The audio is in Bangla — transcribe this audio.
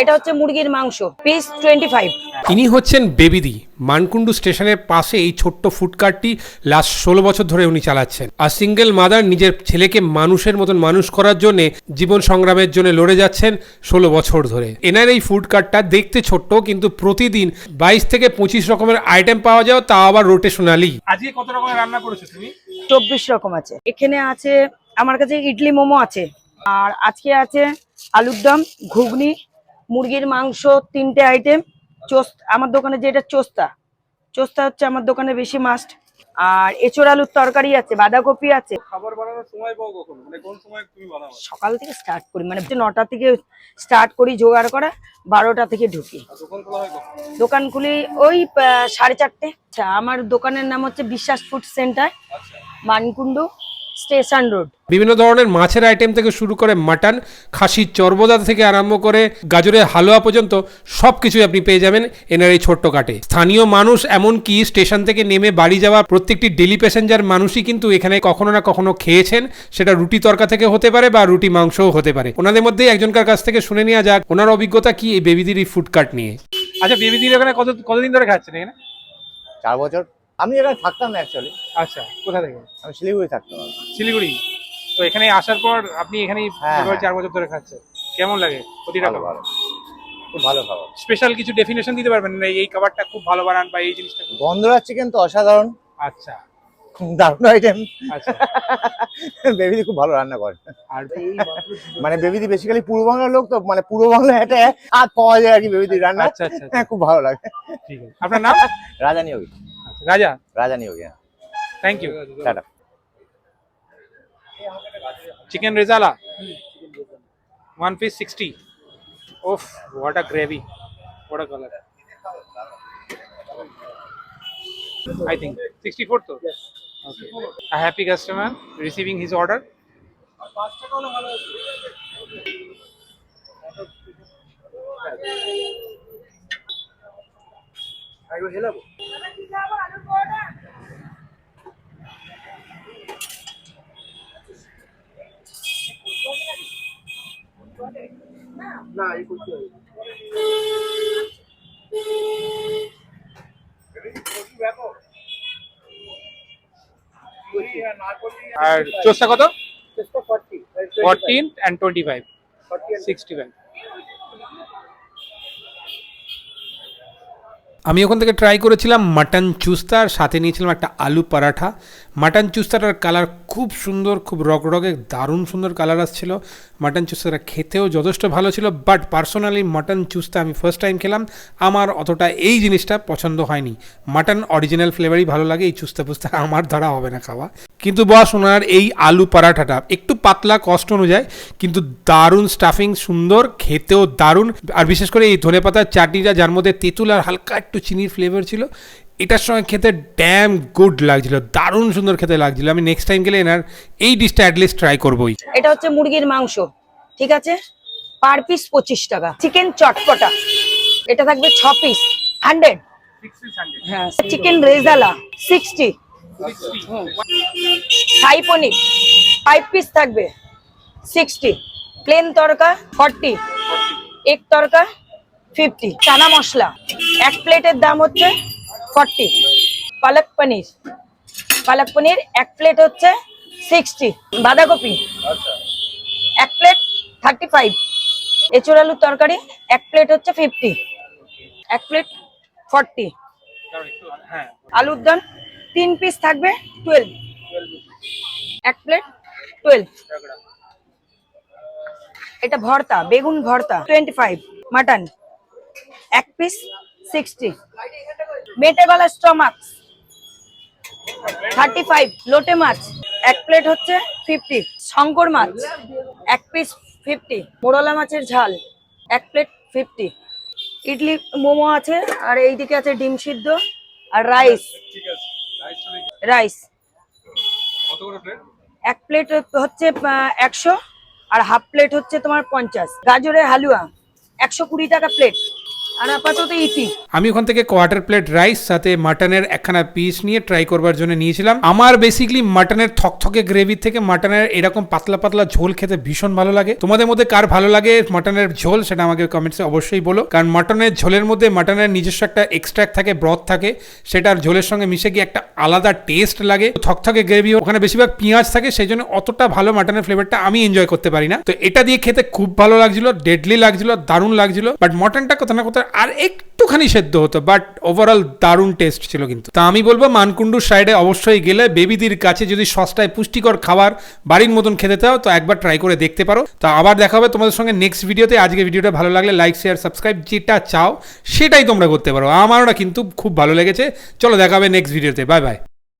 এটা হচ্ছে মুরগির মাংস, পিস 25। ইনি হচ্ছেন বেবিদি। মানকুণ্ডু স্টেশনের পাশে এই ছোট্ট ফুডকার্টটি লাস্ট 16 বছর ধরে উনি চালাচ্ছেন। আর সিঙ্গেল মাদার নিজের ছেলেকে মানুষের মতন মানুষ করার জন্য জীবন সংগ্রামের জন্য লড়ে যাচ্ছেন 16 বছর ধরে। এনার এই ফুডকার্টটা দেখতে ছোট্ট, কিন্তু প্রতিদিন 22 থেকে 25 রকমের আইটেম পাওয়া যায়, তা আবার রোটেশনালি। আজকে কত রকমের রান্না করেছো তুমি? 24 রকম আছে। এখানে আছে আমার কাছে ইডলি মোমো আছে, আর আজকে আছে আলুর দম, ঘুগনি, মুরগির মাংস, 3টে আইটেম। আমার দোকানে যেটা চোস্তা হচ্ছে আমার দোকানে বেশি মাস্ট। আর এঁচোড় আলুর তরকারি আছে, বাঁধাকপি আছে। খাবার বানানোর সময় পাও কখন, মানে কোন সময় তুমি বানাও? সকাল থেকে স্টার্ট করি, মানে 9টা থেকে স্টার্ট করি জোগাড় করা, 12টা থেকে ঢুকি। দোকান খোলা হয় কখন? দোকান খুলি ওই 4:30। আচ্ছা, আমার দোকানের নাম হচ্ছে বিশ্বাস food centre, Mankundu station road. বিভিন্ন ধরনের মাছের আইটেম থেকে শুরু করে মাটন, খাসির চর্বদা থেকে আরম্ভ করে গাজরের হালুয়া পর্যন্ত সবকিছু আপনি পেয়ে যাবেন এনার এই ছোট্ট কাটে। স্থানীয় মানুষ, এমনকি স্টেশন থেকে নেমে বাড়ি যাওয়া প্রত্যেকটি ডেলি প্যাসেঞ্জার মানুষই কিন্তু এখানে কখনো না কখনো খেয়েছেন। সেটা রুটি তরকা থেকে হতে পারে বা রুটি মাংসও হতে পারে। ওনাদের মধ্যে একজনকার কাছ থেকে শুনে নেওয়া যাক ওনার অভিজ্ঞতা কি এই বেবিদির এই ফুডকার্ট নিয়ে। আচ্ছা, বেবিদির ওখানে কতদিন ধরে খাচ্ছেন এখানে? 4 বছর। আমি এখানে থাকতাম না অ্যাকচুয়ালি। আচ্ছা, কোথা থেকে? আমি শিলিগুড়ি থাকতাম। শিলিগুড়ি। তো এখানে আসার পর আপনি এখানেই হ্যাঁ, 4 বছর ধরে খাচ্ছেন। কেমন লাগে প্রতিটা ভালো খাবার? ভালো, খুব ভালো খাবার। স্পেশাল কিছু ডেফিনেশন দিতে পারবেন না এই খাবারটা খুব ভালো বানান বা এই জিনিসটা খুব? গন্ধরাজ চিকেন তো অসাধারণ, আচ্ছা দারুণ আইটেম। আচ্ছা। বেবিদি খুব ভালো রান্না করে। আর মানে বেবিদি বেসিক্যালি পূর্ব বাংলার লোক, তো মানে পূর্ব বাংলায় একটা হাত পাওয়া যায় আর কি বেবিদির রান্না। আচ্ছা আচ্ছা আচ্ছা, হ্যাঁ, খুব ভালো লাগে। ঠিক আছে। আপনার নাম? রাজা নিয়োগী। আচ্ছা, Raja. Raja Niyogi. Thank you. Tata. Chicken rezala 1 piece 60. Oof, what a gravy, what a color. I think 64 to? Yes. Okay. A happy customer receiving his order. আর চোস্তা কত? 14 and 25, 65. আমি ওখান থেকে ট্রাই করেছিলাম মাটন চুস্তা, আর সাথে নিয়েছিলাম একটা আলু পরাঠা। মাটন চুস্তাটার কালার খুব সুন্দর, খুব রকরকে দারুণ সুন্দর কালার আসছিল। মাটন চুস্তাটা খেতেও যথেষ্ট ভালো ছিল, বাট পার্সোনালি মাটন চুস্তা আমি ফার্স্ট টাইম খেলাম, আমার অতটা এই জিনিসটা পছন্দ হয়নি। মাটন অরিজিনাল ফ্লেভারই ভালো লাগে, এই চুস্তা পুস্তা আমার দ্বারা হবে না খাওয়া। কিন্তু বস, ওনার এই আলু পরাঠাটা একটু পাতলা কষ্ট অনুযায়ী, কিন্তু দারুণ স্টাফিং, সুন্দর, খেতেও দারুণ। আর বিশেষ করে এই ধনেপাতার চাটনিটা, যার মধ্যে তেঁতুল আর হালকা একটু চিনির ফ্লেভার ছিল, এটার সঙ্গে খেতে ড্যাম গুড লাগছিল, দারুণ সুন্দর খেতে লাগছিল। আমি নেক্সট টাইম গেলে এনার এই ডিশটা অ্যাটলিস্ট ট্রাই করবোই। এটা হচ্ছে মুরগির মাংস, ঠিক আছে, পার পিস 25 টাকা। চিকেন চটপটা, এটা থাকবে 6 পিস 100। 6 piece 100. হ্যাঁ, চিকেন রেজালা 60। 60. থাই পনির 5 পিস থাকবে 60। প্লেন তরকা 40, এক তরকা 50। চানা মশলা 1 প্লেটের দাম হচ্ছে 40। পালক পনির 1 প্লেট হচ্ছে 60। বাঁধাকপি 1 প্লেট 35। এঁচোড় আলুর তরকারি 1 প্লেট হচ্ছে 50, 1 প্লেট 40। হ্যাঁ, আলুর দম 3 পিস থাকবে 12, 1 প্লেট 12। এটা ভর্তা, বেগুন ভর্তা 25। Mutton 1 piece 60। মেটে গলা স্টমাক 35। লোটে মাছ 1 প্লেট হচ্ছে 50। শঙ্কর মাছ 1 পিস 50। মোরলা মাছের ঝাল 1 প্লেট 50। ইডলি মোমো আছে, আর এইদিকে আছে ডিম সিদ্ধ আর রাইস। কত করে প্লেট? 1 প্লেট হচ্ছে 100, আর হাফ প্লেট হচ্ছে তোমার 50। গাজরের হালুয়া 120 টাকা প্লেট। আর আপাতত ইতি। আমি ওখান থেকে কোয়ার্টার প্লেট রাইস সাথে মাটনের একখানা পিস নিয়ে ট্রাই করবার জন্য নিয়েছিলাম। আমার বেসিক্যালি মাটনের থকথকে গ্রেভি থেকে মাটনের এরকম পাতলা পাতলা ঝোল খেতে ভীষণ ভালো লাগে। তোমাদের মধ্যে কার ভালো লাগে মাটনের ঝোল সেটা আমাকে কমেন্টসে অবশ্যই বলো, কারণ মাটনের ঝোলের মধ্যে মাটনের নিজস্ব একটা এক্সট্রাক্ট থাকে, ব্রথ থাকে, সেটার ঝোলের সঙ্গে মিশে গিয়ে একটা আলাদা টেস্ট লাগে। থকথকে গ্রেভি, ওখানে বেশিরভাগ পেঁয়াজ থাকে, সেই জন্য অতটা ভালো মাটনের ফ্লেভারটা আমি এনজয় করতে পারি না। তো এটা দিয়ে খেতে খুব ভালো লাগছিল, ডেডলি লাগছিল, দারুণ লাগছিল। বাট মটনটা কোথাও না কোথাও আর একটুখানি সেদ্ধ হতো, বাট ওভারঅল দারুণ টেস্ট ছিল কিন্তু। তা আমি বলবো মানকুণ্ডুর সাইডে অবশ্যই গেলে বেবিদির কাছে যদি সস্তায় পুষ্টিকর খাবার বাড়ির মতন খেতে চাও তো একবার ট্রাই করে দেখতে পারো। তা আবার দেখা হবে তোমাদের সঙ্গে নেক্সট ভিডিওতে। আজকে ভিডিওটা ভালো লাগলে লাইক শেয়ার সাবস্ক্রাইব যেটা চাও সেটাই তোমরা করতে পারো, আমারও কিন্তু খুব ভালো লেগেছে। চলো দেখা হবে নেক্সট ভিডিওতে, বাই বাই।